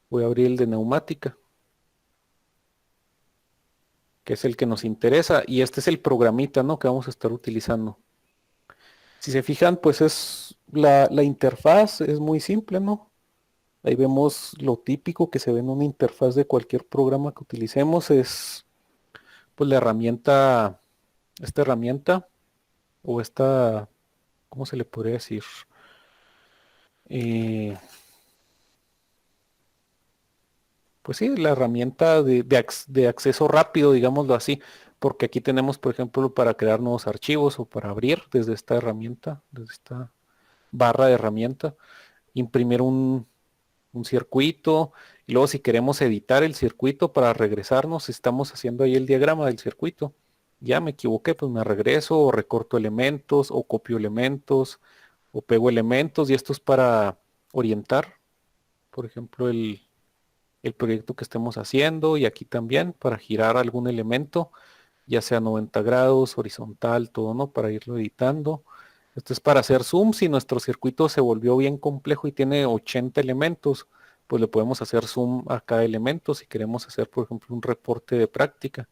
Voy a abrir el de neumática, que es el que nos interesa, y este es el programita, ¿no? Que vamos a estar utilizando. Si se fijan, pues es la interfaz es muy simple, ¿no? Ahí vemos lo típico que se ve en una interfaz de cualquier programa que utilicemos, es pues la herramienta, esta herramienta, o esta, ¿cómo se le podría decir? Eh, pues sí, la herramienta de acceso rápido, digámoslo así, porque aquí tenemos, por ejemplo, para crear nuevos archivos o para abrir desde esta herramienta, desde esta barra de herramienta, imprimir un circuito, y luego si queremos editar el circuito para regresarnos, estamos haciendo ahí el diagrama del circuito. Ya me equivoqué, pues me regreso o recorto elementos o copio elementos o pego elementos y esto es para orientar, por ejemplo, el proyecto que estemos haciendo y aquí también para girar algún elemento, ya sea 90 grados, horizontal, todo, ¿no? Para irlo editando. Esto es para hacer zoom. Si nuestro circuito se volvió bien complejo y tiene 80 elementos, pues le podemos hacer zoom a cada elemento si queremos hacer, por ejemplo, un reporte de práctica.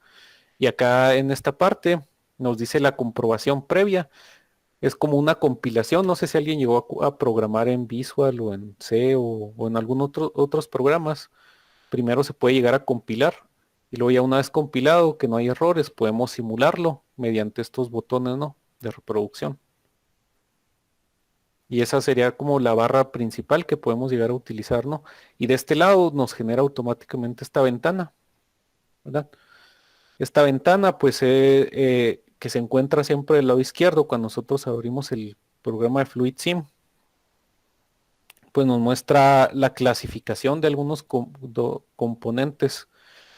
Y acá en esta parte nos dice la comprobación previa. Es como una compilación. No sé si alguien llegó a programar en Visual o en C o en algún otros programas. Primero se puede llegar a compilar y luego ya una vez compilado, que no hay errores, podemos simularlo mediante estos botones, ¿no? De reproducción. Y esa sería como la barra principal que podemos llegar a utilizar, ¿no? Y de este lado nos genera automáticamente esta ventana, ¿verdad? Esta ventana, pues, que se encuentra siempre del lado izquierdo cuando nosotros abrimos el programa de Fluid Sim, pues nos muestra la clasificación de algunos componentes.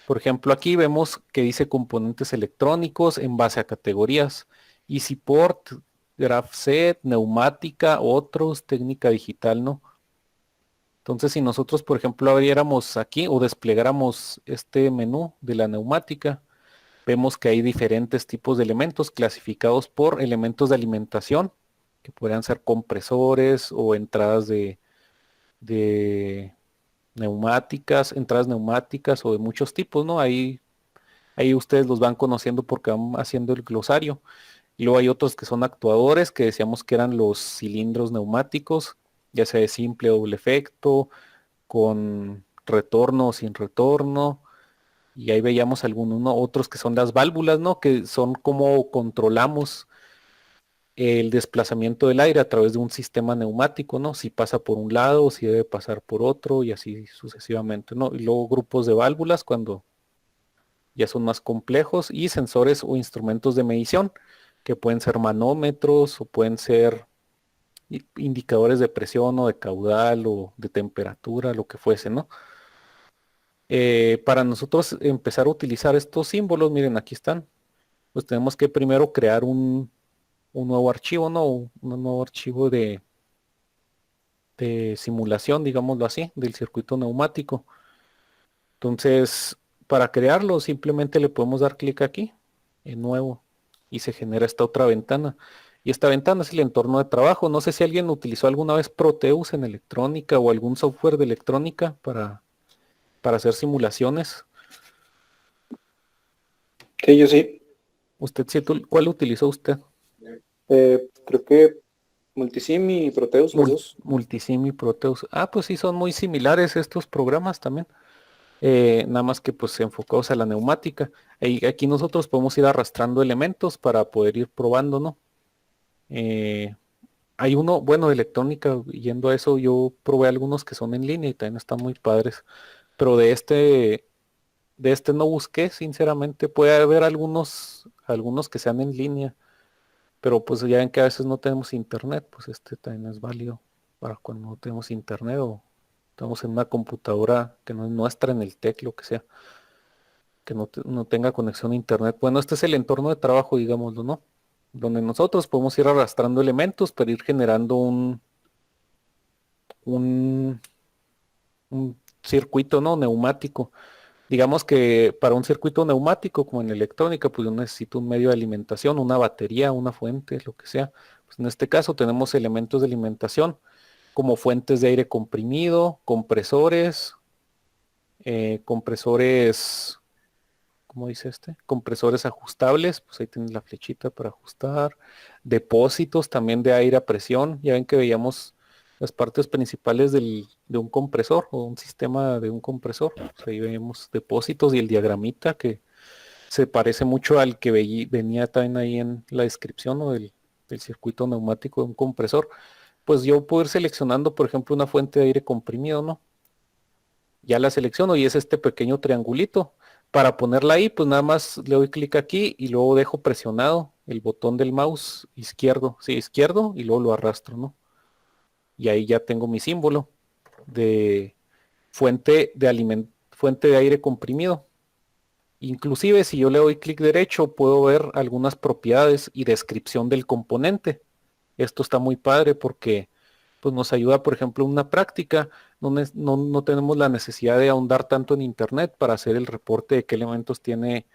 Por ejemplo, aquí vemos que dice componentes electrónicos en base a categorías. EasyPort, GraphSet, neumática, otros, técnica digital, ¿no? Entonces, si nosotros, por ejemplo, abriéramos aquí o desplegáramos este menú de la neumática, vemos que hay diferentes tipos de elementos clasificados por elementos de alimentación, que podrían ser compresores o entradas de neumáticas, entradas neumáticas o de muchos tipos, ¿no? Ahí ustedes los van conociendo porque van haciendo el glosario. Y luego hay otros que son actuadores, que decíamos que eran los cilindros neumáticos, ya sea de simple o doble efecto, con retorno o sin retorno. Y ahí veíamos algunos, ¿no? Otros que son las válvulas, ¿no? Que son como controlamos el desplazamiento del aire a través de un sistema neumático, ¿no? Si pasa por un lado o si debe pasar por otro y así sucesivamente, ¿no? Y luego grupos de válvulas cuando ya son más complejos y sensores o instrumentos de medición que pueden ser manómetros o pueden ser indicadores de presión o de caudal o de temperatura, lo que fuese, ¿no? Para nosotros empezar a utilizar estos símbolos, miren, aquí están, pues tenemos que primero crear un nuevo archivo, ¿no? Un nuevo archivo de simulación, digámoslo así, del circuito neumático. Entonces, para crearlo, simplemente le podemos dar clic aquí, en nuevo, y se genera esta otra ventana. Y esta ventana es el entorno de trabajo. No sé si alguien utilizó alguna vez Proteus en electrónica o algún software de electrónica para hacer simulaciones. Sí, yo sí. ¿Usted sí, cuál utilizó usted? Creo que Multisim y Proteus, los dos. Multisim y Proteus. Ah, pues sí, son muy similares estos programas también. Nada más que pues enfocados a la neumática. Aquí nosotros podemos ir arrastrando elementos para poder ir probando, ¿no? Eh, Hay uno, bueno, de electrónica, yendo a eso, yo probé algunos que son en línea y también están muy padres, pero de este no busqué, sinceramente, puede haber algunos que sean en línea, pero pues ya ven que a veces no tenemos internet, pues este también es válido para cuando no tenemos internet o estamos en una computadora que no es nuestra, en el TEC, lo que sea, que no tenga conexión a internet. Bueno, este es el entorno de trabajo, digámoslo, ¿no? Donde nosotros podemos ir arrastrando elementos para ir generando un, un circuito, ¿no? Neumático. Digamos que para un circuito neumático, como en electrónica, pues yo necesito un medio de alimentación, una batería, una fuente, lo que sea. Pues en este caso tenemos elementos de alimentación como fuentes de aire comprimido, compresores, compresores, ¿cómo dice este? Compresores ajustables, pues ahí tienes la flechita para ajustar. Depósitos también de aire a presión. Ya ven que veíamos las partes principales de un compresor o un sistema de un compresor. Pues ahí vemos depósitos y el diagramita que se parece mucho al que venía también ahí en la descripción, ¿no? Del circuito neumático de un compresor. Pues yo puedo ir seleccionando, por ejemplo, una fuente de aire comprimido, ¿no? Ya la selecciono y es este pequeño triangulito. Para ponerla ahí, pues nada más le doy clic aquí y luego dejo presionado el botón del mouse izquierdo, sí, izquierdo, y luego lo arrastro, ¿no? Y ahí ya tengo mi símbolo de fuente de aire comprimido. Inclusive si yo le doy clic derecho, puedo ver algunas propiedades y descripción del componente. Esto está muy padre porque pues, nos ayuda, por ejemplo, en una práctica. No tenemos la necesidad de ahondar tanto en internet para hacer el reporte de qué elementos tiene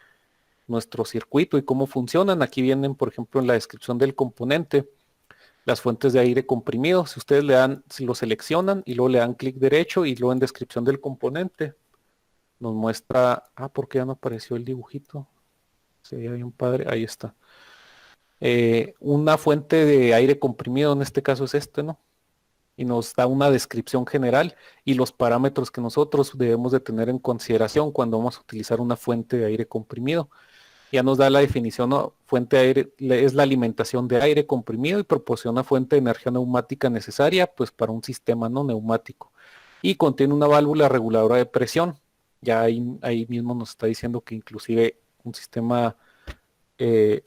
nuestro circuito y cómo funcionan. Aquí vienen, por ejemplo, en la descripción del componente, las fuentes de aire comprimido. Si ustedes si lo seleccionan y luego le dan clic derecho y luego en descripción del componente, nos muestra, ¿por qué ya no apareció el dibujito? Sería bien padre, ahí está. Una fuente de aire comprimido, en este caso es este, ¿no? Y nos da una descripción general y los parámetros que nosotros debemos de tener en consideración cuando vamos a utilizar una fuente de aire comprimido. Ya nos da la definición, ¿no? Fuente de aire es la alimentación de aire comprimido y proporciona fuente de energía neumática necesaria pues para un sistema no neumático. Y contiene una válvula reguladora de presión. Ya ahí mismo nos está diciendo que inclusive un sistema eh,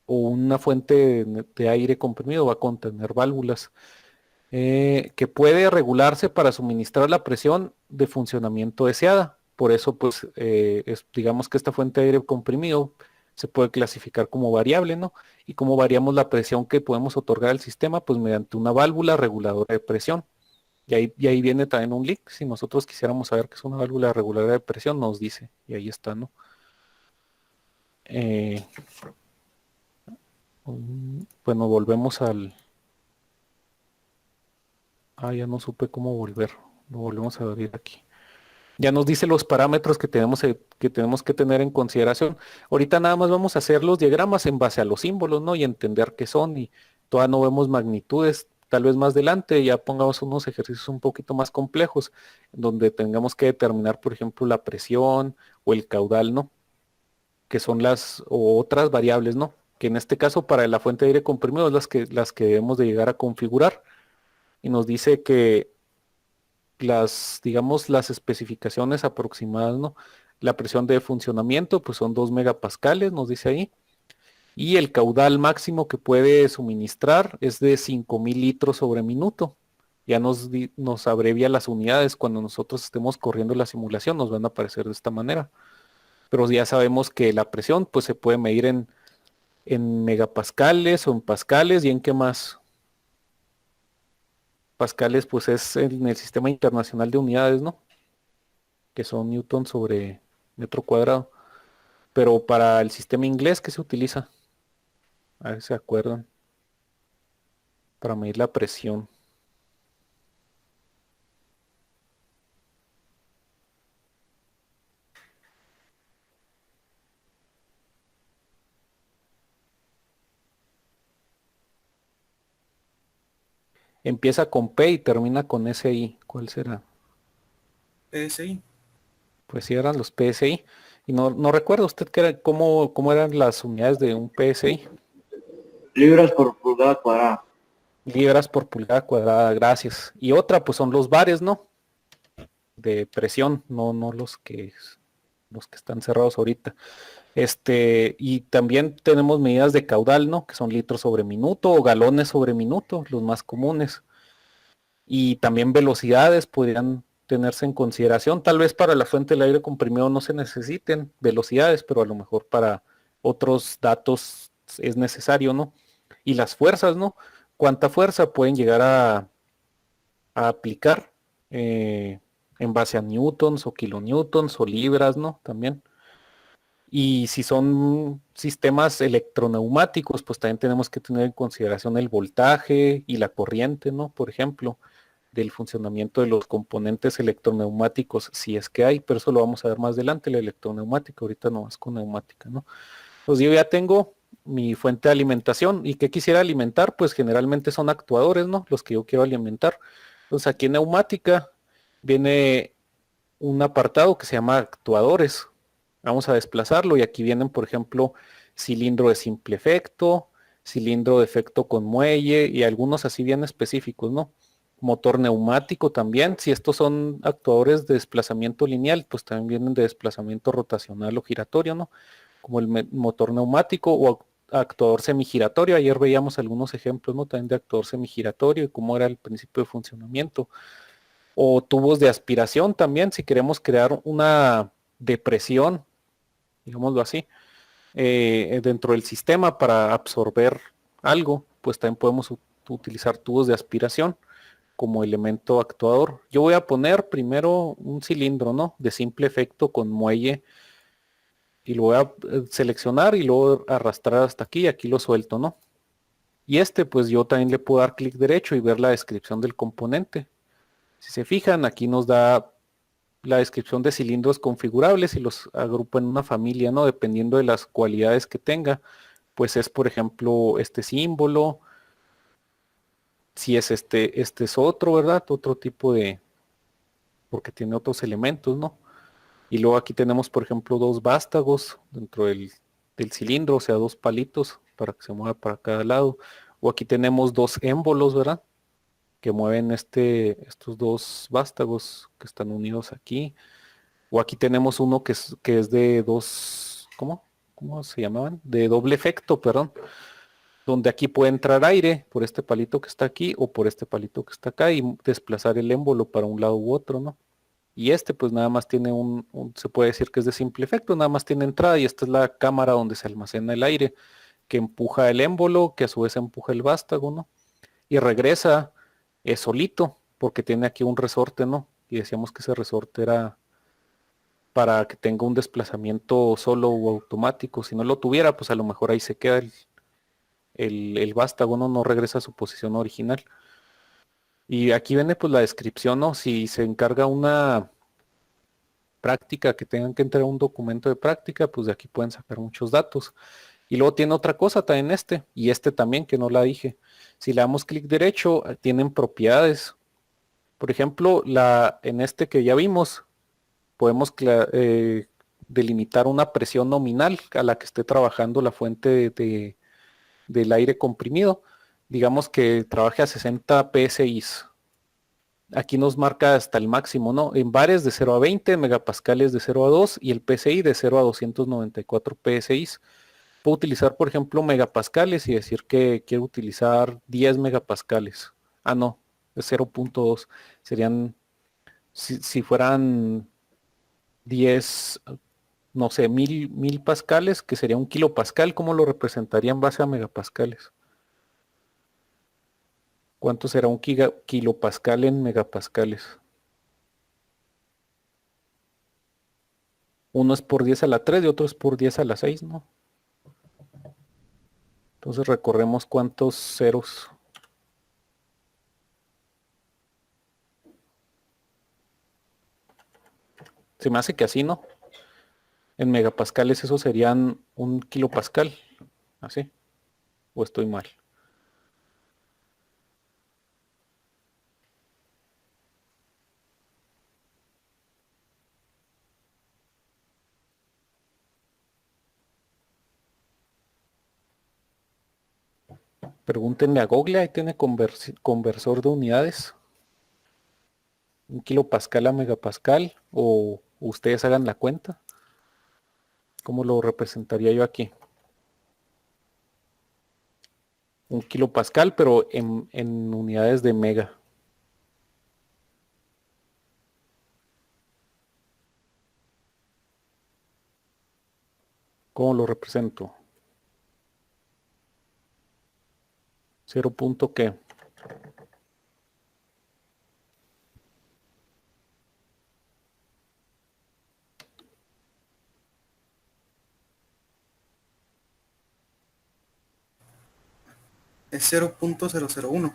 o una fuente de aire comprimido va a contener válvulas que puede regularse para suministrar la presión de funcionamiento deseada. Por eso, pues, digamos que esta fuente de aire comprimido se puede clasificar como variable, ¿no? Y cómo variamos la presión que podemos otorgar al sistema, pues mediante una válvula reguladora de presión. Y ahí viene también un link. Si nosotros quisiéramos saber qué es una válvula reguladora de presión, nos dice. Y ahí está, ¿no? Eh, bueno, volvemos al... ya no supe cómo volver. Lo volvemos a abrir aquí. Ya nos dice los parámetros que tenemos que tener en consideración. Ahorita nada más vamos a hacer los diagramas en base a los símbolos, ¿no? Y entender qué son. Y todavía no vemos magnitudes. Tal vez más adelante ya pongamos unos ejercicios un poquito más complejos, donde tengamos que determinar, por ejemplo, la presión o el caudal, ¿no? Que son o otras variables, ¿no? Que en este caso para la fuente de aire comprimido es las que debemos de llegar a configurar. Y nos dice que digamos, las especificaciones aproximadas, ¿no? La presión de funcionamiento, pues son 2 megapascales, nos dice ahí. Y el caudal máximo que puede suministrar es de 5,000 litros sobre minuto. Ya nos abrevia las unidades cuando nosotros estemos corriendo la simulación, nos van a aparecer de esta manera. Pero ya sabemos que la presión, pues se puede medir en megapascales o en pascales y en qué más. Pascales, pues es en el sistema internacional de unidades, ¿no? Que son newton sobre metro cuadrado. Pero para el sistema inglés, ¿qué se utiliza? A ver si se acuerdan. Para medir la presión. Empieza con P y termina con SI. ¿Cuál será? PSI. Pues sí eran los PSI. Y no recuerda usted cómo eran las unidades de un PSI. Libras por pulgada cuadrada. Libras por pulgada cuadrada, gracias. Y otra, pues son los bares, ¿no? De presión, no los que están cerrados ahorita. Y también tenemos medidas de caudal, ¿no? Que son litros sobre minuto o galones sobre minuto, los más comunes. Y también velocidades podrían tenerse en consideración. Tal vez para la fuente del aire comprimido no se necesiten velocidades, pero a lo mejor para otros datos es necesario, ¿no? Y las fuerzas, ¿no? ¿Cuánta fuerza pueden llegar a aplicar en base a newtons o kilonewtons o libras, ¿no? También. Y si son sistemas electroneumáticos, pues también tenemos que tener en consideración el voltaje y la corriente, ¿no? Por ejemplo, del funcionamiento de los componentes electroneumáticos, si es que hay, pero eso lo vamos a ver más adelante, la electroneumática, ahorita no más con neumática, ¿no? Pues yo ya tengo mi fuente de alimentación, ¿y qué quisiera alimentar? Pues generalmente son actuadores, ¿no? Los que yo quiero alimentar. Entonces aquí en neumática viene un apartado que se llama actuadores. Vamos a desplazarlo y aquí vienen, por ejemplo, cilindro de simple efecto, cilindro de efecto con muelle y algunos así bien específicos, ¿no? Motor neumático también. Si estos son actuadores de desplazamiento lineal, pues también vienen de desplazamiento rotacional o giratorio, ¿no? Como el motor neumático o actuador semigiratorio. Ayer veíamos algunos ejemplos, ¿no? También de actuador semigiratorio y cómo era el principio de funcionamiento. O tubos de aspiración también, si queremos crear una depresión, digámoslo así, dentro del sistema para absorber algo, pues también podemos utilizar tubos de aspiración como elemento actuador. Yo voy a poner primero un cilindro, ¿no? De simple efecto con muelle y lo voy a seleccionar y luego arrastrar hasta aquí y aquí lo suelto, ¿no? Y este pues yo también le puedo dar clic derecho y ver la descripción del componente. Si se fijan, aquí nos da la descripción de cilindros configurables y los agrupa en una familia, ¿no? Dependiendo de las cualidades que tenga. Pues es, por ejemplo, este símbolo. Si es este es otro, ¿verdad? Otro tipo de, porque tiene otros elementos, ¿no? Y luego aquí tenemos, por ejemplo, dos vástagos dentro del cilindro, o sea, dos palitos para que se mueva para cada lado. O aquí tenemos dos émbolos, ¿verdad? Que mueven estos dos vástagos que están unidos aquí. O aquí tenemos uno que es de dos, ¿cómo se llamaban? De doble efecto, perdón. Donde aquí puede entrar aire por este palito que está aquí o por este palito que está acá y desplazar el émbolo para un lado u otro, ¿no? Y este pues nada más tiene se puede decir que es de simple efecto, nada más tiene entrada y esta es la cámara donde se almacena el aire que empuja el émbolo, que a su vez empuja el vástago, ¿no? Y regresa solito porque tiene aquí un resorte, ¿no? Y decíamos que ese resorte era para que tenga un desplazamiento solo o automático. Si no lo tuviera, pues a lo mejor ahí se queda el vástago, ¿no? No regresa a su posición original. Y aquí viene pues la descripción, ¿no? Si se encarga una práctica que tengan que entregar un documento de práctica, pues de aquí pueden sacar muchos datos. Y luego tiene otra cosa también y este también que no la dije. Si le damos clic derecho, tienen propiedades. Por ejemplo, en este que ya vimos, podemos delimitar una presión nominal a la que esté trabajando la fuente del aire comprimido. Digamos que trabaje a 60 psi. Aquí nos marca hasta el máximo, ¿no? En bares de 0 a 20, megapascales de 0 a 2 y el PSI de 0 a 294 PSI. Puedo utilizar, por ejemplo, megapascales y decir que quiero utilizar 10 megapascales. Ah, no, es 0.2. Serían, si fueran 10, no sé, mil pascales, que sería un kilopascal, ¿cómo lo representaría en base a megapascales? ¿Cuánto será un kilopascal en megapascales? Uno es por 10 a la 3 y otro es por 10 a la 6, ¿no? Entonces recorremos cuántos ceros. Se me hace que así, ¿no? En megapascales eso serían un kilopascal. ¿Así? ¿O estoy mal? Pregúntenle a Google, ahí tiene conversor de unidades. Un kilopascal a megapascal. O ustedes hagan la cuenta. ¿Cómo lo representaría yo aquí? Un kilopascal, pero en unidades de mega. ¿Cómo lo represento? 0 punto qué. Es 0.001.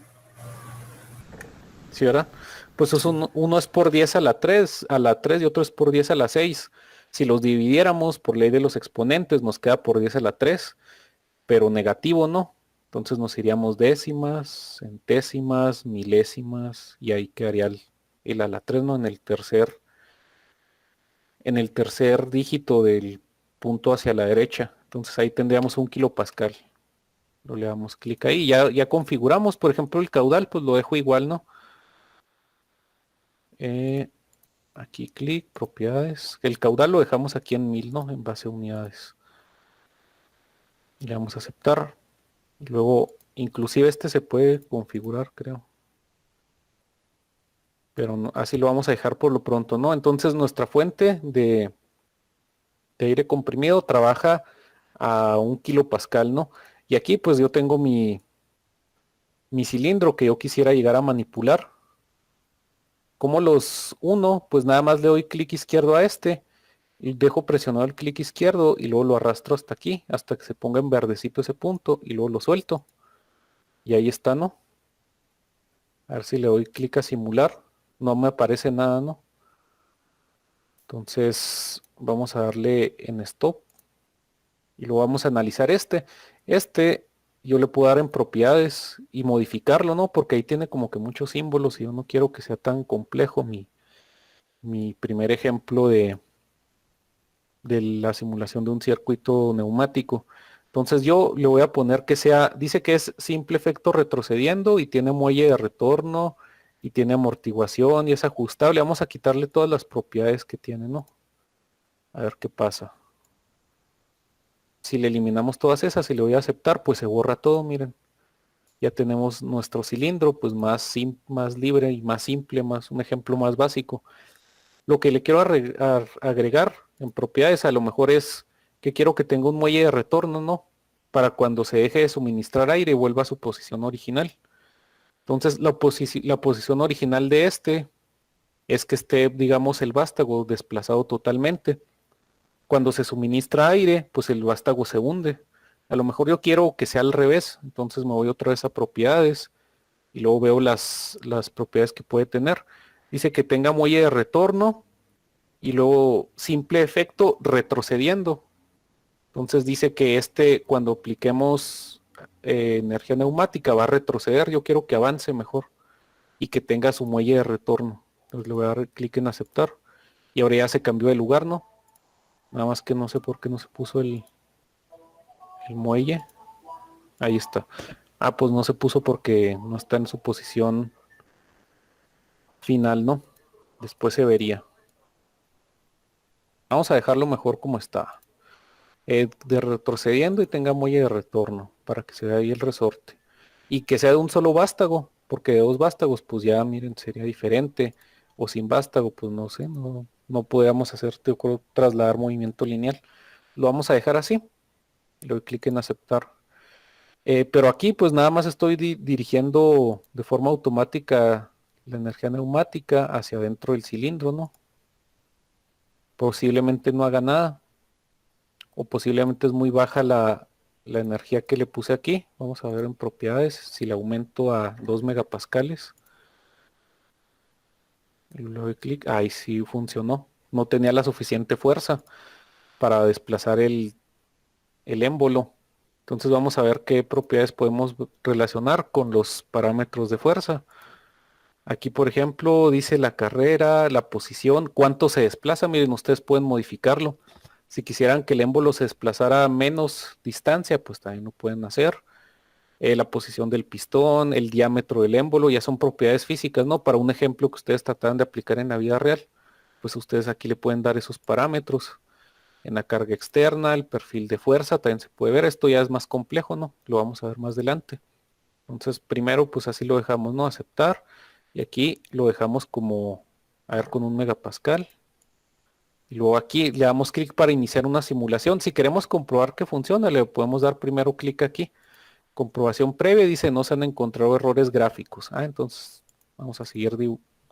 ¿Sí, verdad? Pues es uno es por 10 a la 3 y otro es por 10 a la 6. Si los dividiéramos por ley de los exponentes, nos queda por 10 a la 3, pero negativo no. Entonces nos iríamos décimas, centésimas, milésimas, y ahí quedaría el a la 3, ¿no? En el tercer dígito del punto hacia la derecha. Entonces ahí tendríamos un kilopascal. Le damos clic ahí. Ya configuramos, por ejemplo, el caudal, pues lo dejo igual, ¿no? Aquí clic, propiedades. El caudal lo dejamos aquí en 1000, ¿no? En base a unidades. Le damos a aceptar. Luego, inclusive este se puede configurar, creo. Pero no, así lo vamos a dejar por lo pronto, ¿no? Entonces nuestra fuente de aire comprimido trabaja a 1 kilopascal, ¿no? Y aquí pues yo tengo mi cilindro que yo quisiera llegar a manipular. Como los uno, pues nada más le doy clic izquierdo a este y dejo presionado el clic izquierdo y luego lo arrastro hasta aquí, hasta que se ponga en verdecito ese punto y luego lo suelto. Y ahí está, ¿no? A ver si le doy clic a simular. No me aparece nada, ¿no? Entonces vamos a darle en stop y lo vamos a analizar este. Este yo le puedo dar en propiedades y modificarlo, ¿no? Porque ahí tiene como que muchos símbolos y yo no quiero que sea tan complejo mi primer ejemplo de la simulación de un circuito neumático. Entonces yo le voy a poner que sea, dice que es simple efecto retrocediendo y tiene muelle de retorno y tiene amortiguación y es ajustable. Vamos a quitarle todas las propiedades que tiene, ¿no? A ver qué pasa. Si le eliminamos todas esas y le voy a aceptar, pues se borra todo, miren. Ya tenemos nuestro cilindro, pues más libre y más simple, más un ejemplo más básico. Lo que le quiero agregar en propiedades a lo mejor es que quiero que tenga un muelle de retorno, ¿no? Para cuando se deje de suministrar aire vuelva a su posición original. Entonces la posición original de este es que esté, digamos, el vástago desplazado totalmente. Cuando se suministra aire, pues el vástago se hunde. A lo mejor yo quiero que sea al revés, entonces me voy otra vez a propiedades y luego veo las propiedades que puede tener. Dice que tenga muelle de retorno y luego simple efecto retrocediendo. Entonces dice que cuando apliquemos energía neumática va a retroceder. Yo quiero que avance mejor y que tenga su muelle de retorno. Entonces le voy a dar clic en aceptar y ahora ya se cambió de lugar, ¿no? Nada más que no sé por qué no se puso el muelle. Ahí está. Ah, pues no se puso porque no está en su posición final, ¿no? Después se vería. Vamos a dejarlo mejor como está. De retrocediendo y tenga muelle de retorno para que se vea ahí el resorte. Y que sea de un solo vástago, porque de dos vástagos, pues ya miren, sería diferente. O sin vástago, pues no sé, no podríamos hacer, trasladar movimiento lineal. Lo vamos a dejar así. Le doy clic en aceptar. Pero aquí pues nada más estoy dirigiendo de forma automática la energía neumática hacia adentro del cilindro, ¿no? Posiblemente no haga nada. O posiblemente es muy baja la energía que le puse aquí. Vamos a ver en propiedades si le aumento a 2 megapascales. Y le doy clic. Ahí sí funcionó. No tenía la suficiente fuerza para desplazar el émbolo. Entonces vamos a ver qué propiedades podemos relacionar con los parámetros de fuerza. Aquí, por ejemplo, dice la carrera, la posición, cuánto se desplaza. Miren, ustedes pueden modificarlo. Si quisieran que el émbolo se desplazara a menos distancia, pues también lo pueden hacer. La posición del pistón, el diámetro del émbolo, ya son propiedades físicas, ¿no? Para un ejemplo que ustedes tratan de aplicar en la vida real, pues ustedes aquí le pueden dar esos parámetros. En la carga externa, el perfil de fuerza, también se puede ver. Esto ya es más complejo, ¿no? Lo vamos a ver más adelante. Entonces, primero, pues así lo dejamos, ¿no? Aceptar. Y aquí lo dejamos como, a ver, con 1 megapascal. Y luego aquí le damos clic para iniciar una simulación. Si queremos comprobar que funciona, le podemos dar primero clic aquí. Comprobación previa, dice no se han encontrado errores gráficos. Ah, entonces vamos a seguir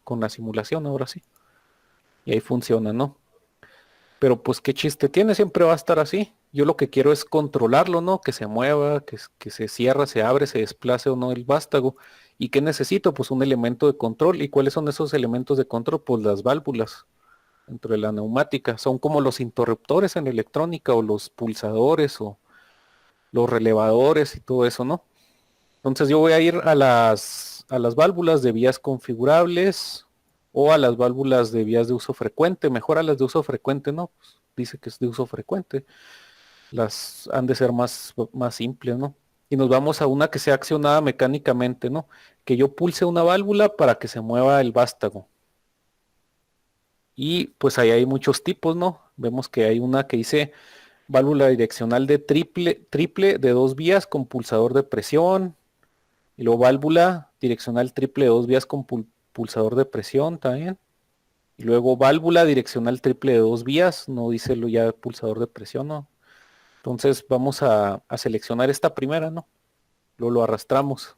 con la simulación ahora sí. Y ahí funciona, ¿no? Pero pues qué chiste tiene, siempre va a estar así. Yo lo que quiero es controlarlo, ¿no? Que se mueva, que se cierra, se abre, se desplace o no el vástago. ¿Y qué necesito? Pues un elemento de control. ¿Y cuáles son esos elementos de control? Pues las válvulas dentro de la neumática. Son como los interruptores en electrónica o los pulsadores o los relevadores y todo eso, ¿no? Entonces yo voy a ir a las válvulas de vías configurables o a las válvulas de vías de uso frecuente. Mejor a las de uso frecuente, ¿no? Pues dice que es de uso frecuente. Las han de ser más simples, ¿no? Y nos vamos a una que sea accionada mecánicamente, ¿no? Que yo pulse una válvula para que se mueva el vástago. Y pues ahí hay muchos tipos, ¿no? Vemos que hay una que dice válvula direccional de triple de 2 vías con pulsador de presión. Y luego válvula direccional triple de 2 vías con pulsador de presión también. Y luego válvula direccional triple de 2 vías, no dice lo ya pulsador de presión, ¿no? Entonces vamos a seleccionar esta primera, ¿no? Luego lo arrastramos.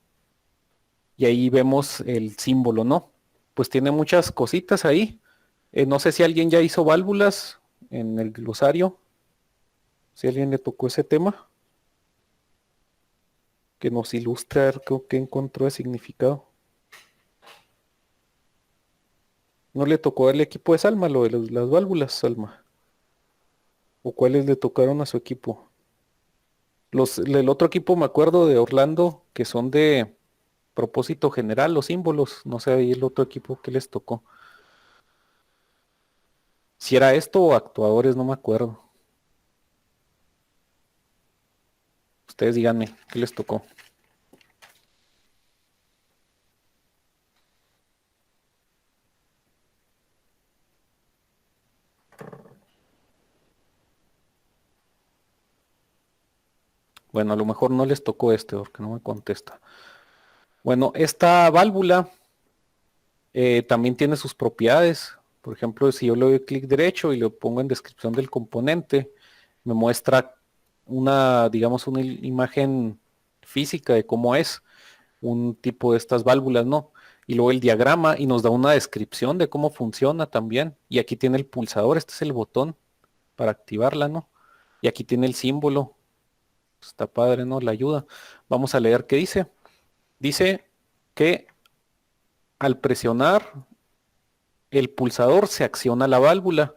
Y ahí vemos el símbolo, ¿no? Pues tiene muchas cositas ahí. No sé si alguien ya hizo válvulas en el glosario. Si a alguien le tocó ese tema. Que nos ilustre a ver qué encontró de significado. ¿No le tocó al equipo de Salma lo de las válvulas, Salma? ¿O cuáles le tocaron a su equipo? El otro equipo me acuerdo de Orlando, que son de propósito general, los símbolos. No sé ahí el otro equipo que les tocó. Si era esto o actuadores, no me acuerdo. Ustedes díganme, ¿qué les tocó? Bueno, a lo mejor no les tocó este porque no me contesta. Bueno, esta válvula también tiene sus propiedades. Por ejemplo, si yo le doy clic derecho y lo pongo en descripción del componente, me muestra digamos, una imagen física de cómo es un tipo de estas válvulas, ¿no? Y luego el diagrama y nos da una descripción de cómo funciona también. Y aquí tiene el pulsador, este es el botón para activarla, ¿no? Y aquí tiene el símbolo. Está padre, ¿no? La ayuda. Vamos a leer qué dice. Dice que al presionar el pulsador se acciona la válvula.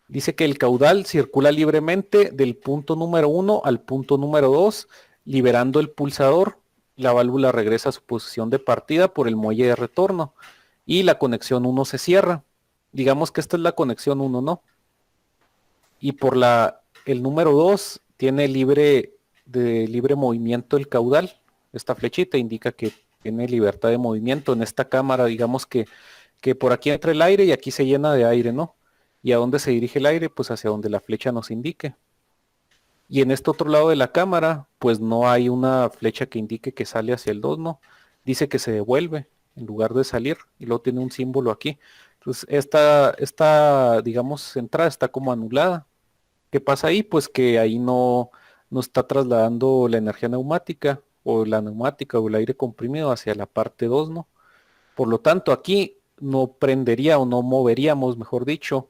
Dice que el caudal circula libremente del punto número 1 al punto número 2, liberando el pulsador. La válvula regresa a su posición de partida por el muelle de retorno y la conexión 1 se cierra. Digamos que esta es la conexión 1, ¿no? Y por el número 2 tiene libre movimiento el caudal. Esta flechita indica que tiene libertad de movimiento. En esta cámara, digamos que por aquí entra el aire y aquí se llena de aire, ¿no? ¿Y a dónde se dirige el aire? Pues hacia donde la flecha nos indique. Y en este otro lado de la cámara, pues no hay una flecha que indique que sale hacia el 2, ¿no? Dice que se devuelve en lugar de salir y luego tiene un símbolo aquí. Entonces esta digamos, entrada está como anulada. ¿Qué pasa ahí? Pues que ahí no está trasladando la energía neumática o el aire comprimido hacia la parte 2, ¿no? Por lo tanto, aquí no prendería o no moveríamos, mejor dicho,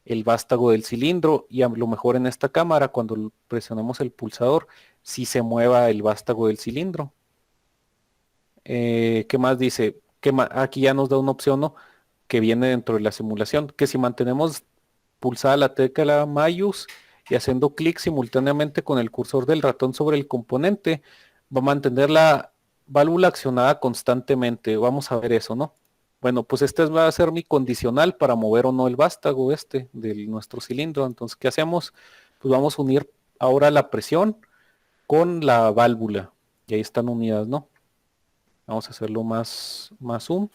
el vástago del cilindro y a lo mejor en esta cámara, cuando presionamos el pulsador, sí se mueva el vástago del cilindro. ¿Qué más dice? Aquí ya nos da una opción, ¿no? Que viene dentro de la simulación, que si mantenemos pulsada la tecla Mayus y haciendo clic simultáneamente con el cursor del ratón sobre el componente, va a mantener la válvula accionada constantemente. Vamos a ver eso, ¿no? Bueno, pues este va a ser mi condicional para mover o no el vástago de nuestro cilindro. Entonces, ¿qué hacemos? Pues vamos a unir ahora la presión con la válvula. Y ahí están unidas, ¿no? Vamos a hacerlo más zoom.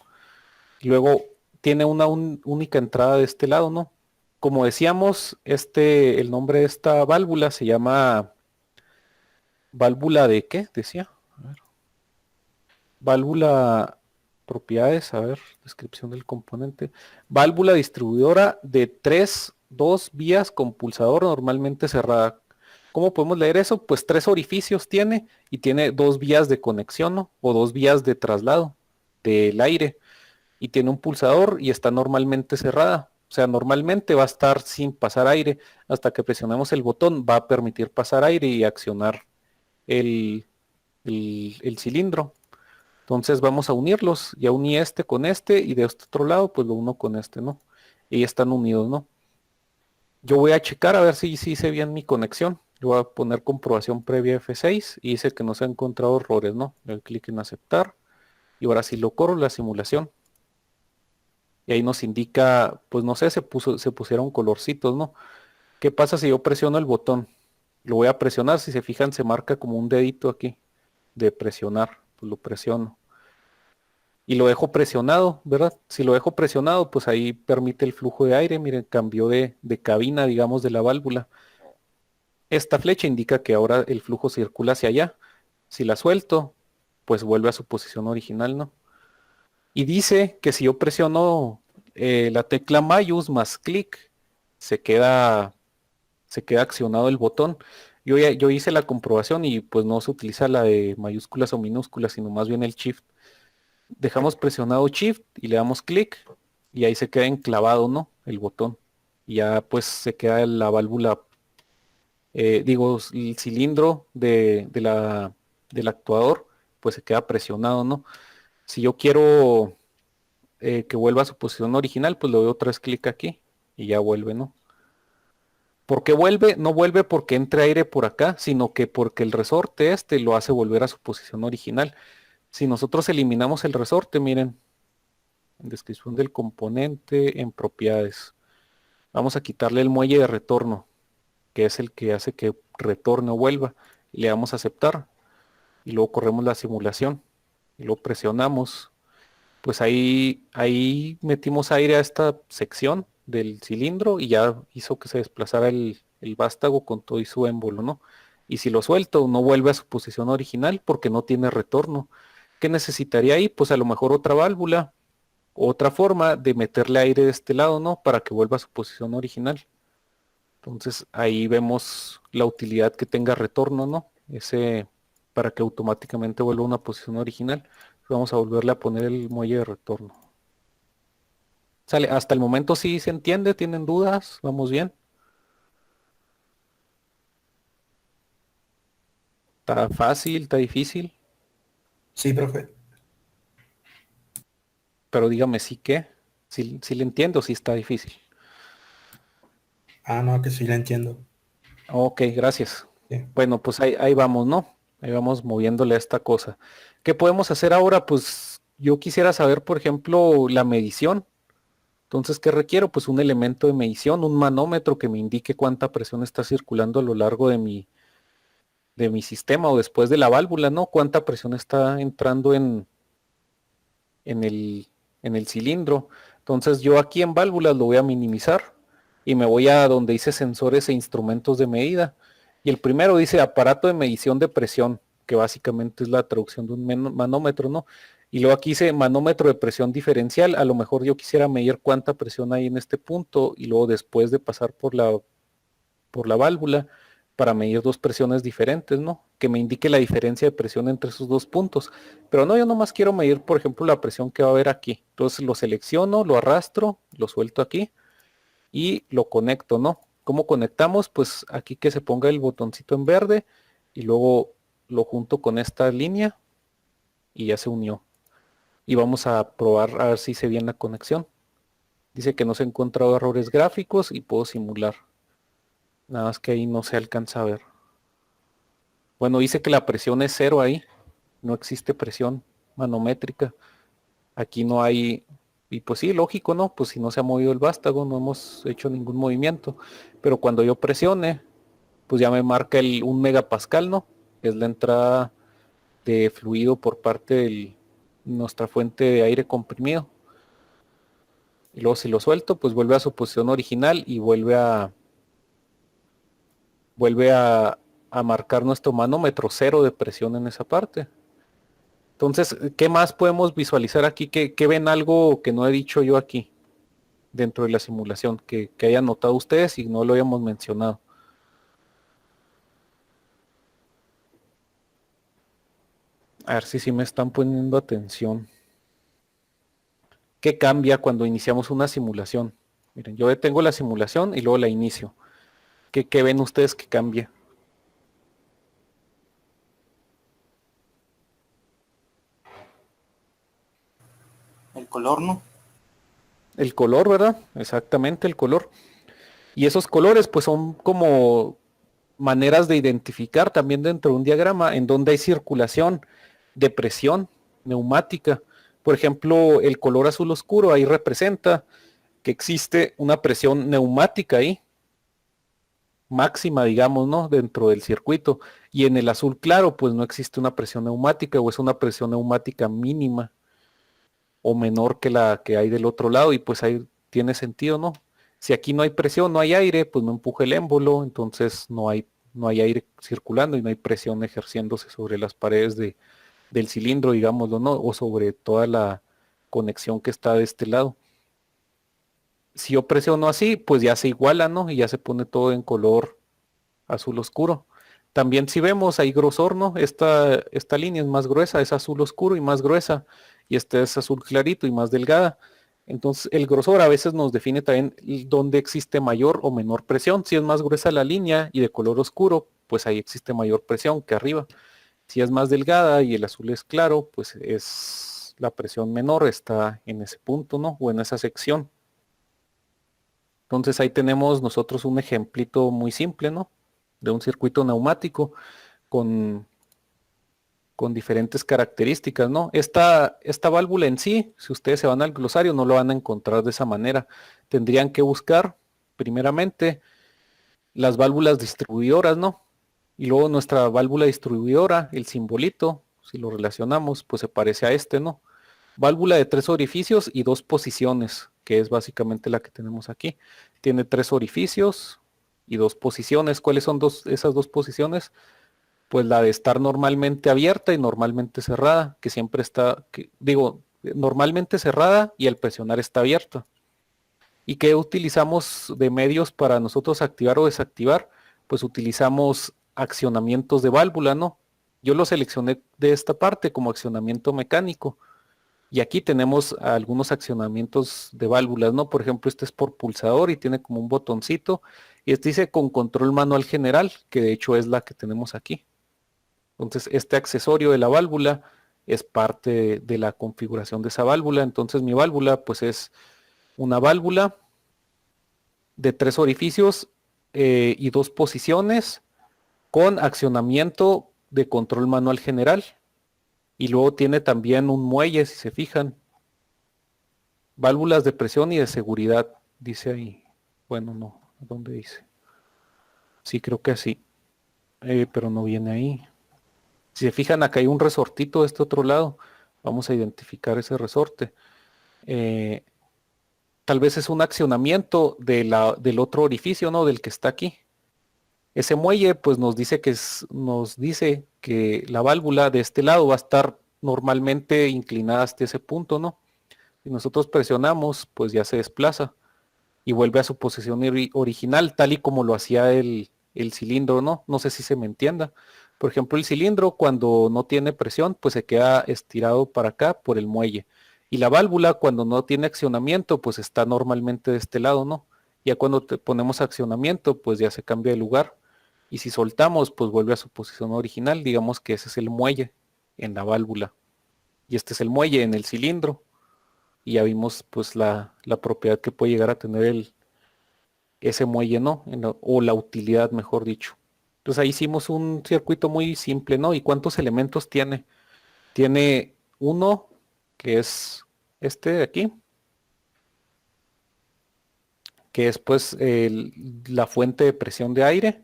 Y luego tiene una única entrada de este lado, ¿no? Como decíamos, el nombre de esta válvula se llama válvula de ¿qué? Decía. A ver. Válvula propiedades, a ver, descripción del componente. Válvula distribuidora de 2 vías con pulsador normalmente cerrada. ¿Cómo podemos leer eso? Pues 3 orificios tiene y tiene 2 vías de conexión, ¿no? O 2 vías de traslado del aire. Y tiene un pulsador y está normalmente cerrada. O sea, normalmente va a estar sin pasar aire. Hasta que presionemos el botón va a permitir pasar aire y accionar el cilindro. Entonces vamos a unirlos. Ya uní este con este y de este otro lado pues lo uno con este, ¿no? Y están unidos, ¿no? Yo voy a checar a ver si hice bien mi conexión. Yo voy a poner comprobación previa F6 y dice que no se han encontrado errores, ¿no? Le doy clic en aceptar y ahora sí lo corro la simulación. Y ahí nos indica, pues no sé, se pusieron colorcitos, ¿no? ¿Qué pasa si yo presiono el botón? Lo voy a presionar, si se fijan se marca como un dedito aquí de presionar, pues lo presiono. Y lo dejo presionado, ¿verdad? Si lo dejo presionado, pues ahí permite el flujo de aire, miren, cambió de cabina, digamos, de la válvula. Esta flecha indica que ahora el flujo circula hacia allá. Si la suelto, pues vuelve a su posición original, ¿no? Y dice que si yo presiono la tecla Mayus más clic, se queda accionado el botón. Yo hice la comprobación y pues no se utiliza la de mayúsculas o minúsculas, sino más bien el Shift. Dejamos presionado Shift y le damos clic y ahí se queda enclavado, ¿no? El botón. Y ya pues se queda la válvula, el cilindro del actuador, pues se queda presionado, ¿no? Si yo quiero que vuelva a su posición original, pues le doy otra vez clic aquí y ya vuelve, ¿no? ¿Por qué vuelve? No vuelve porque entre aire por acá, sino que porque el resorte este lo hace volver a su posición original. Si nosotros eliminamos el resorte, miren, en descripción del componente, en propiedades, vamos a quitarle el muelle de retorno, que es el que hace que retorne o vuelva, y le damos a aceptar, y luego corremos la simulación, y luego presionamos, pues ahí metimos aire a esta sección del cilindro y ya hizo que se desplazara el vástago con todo y su émbolo, ¿no? Y si lo suelto, no vuelve a su posición original porque no tiene retorno. ¿Qué necesitaría ahí? Pues a lo mejor otra válvula, otra forma de meterle aire de este lado, ¿no? Para que vuelva a su posición original. Entonces ahí vemos la utilidad que tenga retorno, ¿no? Ese para que automáticamente vuelva a una posición original. Vamos a volverle a poner el muelle de retorno. Sale, hasta el momento sí se entiende, ¿tienen dudas? ¿Vamos bien? ¿Está fácil? ¿Está difícil? Sí, profe. Pero dígame sí que, si le entiendo, sí está difícil. Ah, no, que sí la entiendo. Ok, gracias. Sí. Bueno, pues ahí vamos, ¿no? Ahí vamos moviéndole a esta cosa. ¿Qué podemos hacer ahora? Pues yo quisiera saber, por ejemplo, la medición. Entonces, ¿qué requiero? Pues un elemento de medición, un manómetro que me indique cuánta presión está circulando a lo largo de mi sistema o después de la válvula, ¿no? Cuánta presión está entrando en el cilindro. Entonces yo aquí en válvulas lo voy a minimizar y me voy a donde dice sensores e instrumentos de medida. Y el primero dice aparato de medición de presión, que básicamente es la traducción de un manómetro, ¿no? Y luego aquí dice manómetro de presión diferencial. A lo mejor yo quisiera medir cuánta presión hay en este punto y luego después de pasar por la válvula para medir dos presiones diferentes, ¿no? Que me indique la diferencia de presión entre esos dos puntos. Pero no, yo nomás quiero medir, por ejemplo, la presión que va a haber aquí. Entonces lo selecciono, lo arrastro, lo suelto aquí y lo conecto, ¿no? ¿Cómo conectamos? Pues aquí que se ponga el botoncito en verde y luego lo junto con esta línea y ya se unió. Y vamos a probar a ver si hice bien la conexión. Dice que no se han encontrado errores gráficos y puedo simular. Nada más que ahí no se alcanza a ver. Bueno, dice que la presión es cero ahí. No existe presión manométrica. Aquí no hay, y pues sí, lógico, ¿no? Pues si no se ha movido el vástago, no hemos hecho ningún movimiento. Pero cuando yo presione, pues ya me marca 1 megapascal, ¿no? Que es la entrada de fluido por parte de nuestra fuente de aire comprimido. Y luego si lo suelto, pues vuelve a su posición original y vuelve a marcar nuestro manómetro cero de presión en esa parte. Entonces, ¿qué más podemos visualizar aquí? ¿Qué ven algo que no he dicho yo aquí dentro de la simulación? Que hayan notado ustedes y no lo hayamos mencionado. A ver si me están poniendo atención. ¿Qué cambia cuando iniciamos una simulación? Miren, yo detengo la simulación y luego la inicio. ¿Qué ven ustedes que cambia? color, ¿no? El color, ¿verdad? Exactamente, el color. Y esos colores pues son como maneras de identificar también dentro de un diagrama en donde hay circulación de presión neumática. Por ejemplo, el color azul oscuro ahí representa que existe una presión neumática ahí, máxima, digamos, ¿no? Dentro del circuito. Y en el azul claro, pues no existe una presión neumática o es una presión neumática mínima o menor que la que hay del otro lado y pues ahí tiene sentido, ¿no? Si aquí no hay presión, no hay aire, pues no empuja el émbolo, entonces no hay aire circulando y no hay presión ejerciéndose sobre las paredes del cilindro, digámoslo, ¿no? O sobre toda la conexión que está de este lado. Si yo presiono así, pues ya se iguala, ¿no? Y ya se pone todo en color azul oscuro. También si vemos hay grosor, ¿no? Esta línea es más gruesa, es azul oscuro y más gruesa, y esta es azul clarito y más delgada. Entonces el grosor a veces nos define también dónde existe mayor o menor presión. Si es más gruesa la línea y de color oscuro, pues ahí existe mayor presión que arriba. Si es más delgada y el azul es claro, pues es la presión menor, está en ese punto, ¿no? O en esa sección. Entonces ahí tenemos nosotros un ejemplito muy simple, ¿no? De un circuito neumático con, con diferentes características, ¿no? Esta válvula en sí, si ustedes se van al glosario, no lo van a encontrar de esa manera. Tendrían que buscar, primeramente, las válvulas distribuidoras, ¿no? Y luego nuestra válvula distribuidora, el simbolito, si lo relacionamos, pues se parece a este, ¿no? Válvula de 3 orificios y 2 posiciones, que es básicamente la que tenemos aquí. Tiene 3 orificios y 2 posiciones. ¿Cuáles son esas 2 posiciones? Pues la de estar normalmente abierta y normalmente cerrada, que siempre está, normalmente cerrada y al presionar está abierta. ¿Y qué utilizamos de medios para nosotros activar o desactivar? Pues utilizamos accionamientos de válvula, ¿no? Yo lo seleccioné de esta parte como accionamiento mecánico. Y aquí tenemos algunos accionamientos de válvulas, ¿no? Por ejemplo, este es por pulsador y tiene como un botoncito. Y este dice con control manual general, que de hecho es la que tenemos aquí. Entonces, este accesorio de la válvula es parte de la configuración de esa válvula. Entonces, mi válvula, pues es una válvula de 3 orificios y 2 posiciones con accionamiento de control manual general. Y luego tiene también un muelle, si se fijan. Válvulas de presión y de seguridad, dice ahí. Bueno, no, ¿dónde dice? Sí, creo que sí, pero no viene ahí. Si se fijan, acá hay un resortito de este otro lado. Vamos a identificar ese resorte. Eh, Tal vez es un accionamiento del otro orificio, ¿no? Del que está aquí. Ese muelle, pues nos dice que la válvula de este lado va a estar normalmente inclinada hasta ese punto, ¿no? Si nosotros presionamos, pues ya se desplaza y vuelve a su posición original, tal y como lo hacía el cilindro, ¿no? No sé si se me entienda. Por ejemplo, el cilindro cuando no tiene presión, pues se queda estirado para acá por el muelle. Y la válvula cuando no tiene accionamiento, pues está normalmente de este lado, ¿no? Ya cuando ponemos accionamiento, pues ya se cambia de lugar. Y si soltamos, pues vuelve a su posición original. Digamos que ese es el muelle en la válvula. Y este es el muelle en el cilindro. Y ya vimos pues la propiedad que puede llegar a tener ese muelle, ¿no? O la utilidad, mejor dicho. Entonces ahí hicimos un circuito muy simple, ¿no? ¿Y cuántos elementos tiene? Tiene uno, que es este de aquí, que es pues la fuente de presión de aire.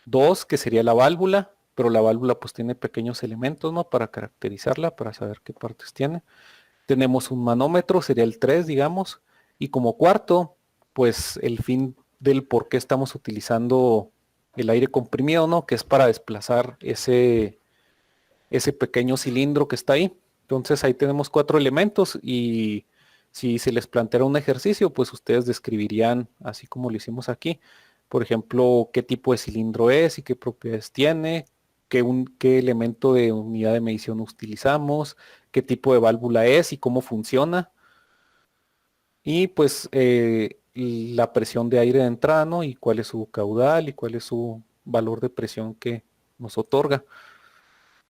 Dos, que sería la válvula, pero la válvula pues tiene pequeños elementos, ¿no? Para caracterizarla, para saber qué partes tiene. Tenemos un manómetro, sería el 3, digamos. Y como cuarto, pues el fin del por qué estamos utilizando el aire comprimido, ¿no? Que es para desplazar ese pequeño cilindro que está ahí. Entonces ahí tenemos 4 elementos y si se les planteara un ejercicio, pues ustedes describirían, así como lo hicimos aquí, por ejemplo, qué tipo de cilindro es y qué propiedades tiene, qué elemento de unidad de medición utilizamos, qué tipo de válvula es y cómo funciona. Y pues la presión de aire de entrada, ¿no? Y cuál es su caudal y cuál es su valor de presión que nos otorga.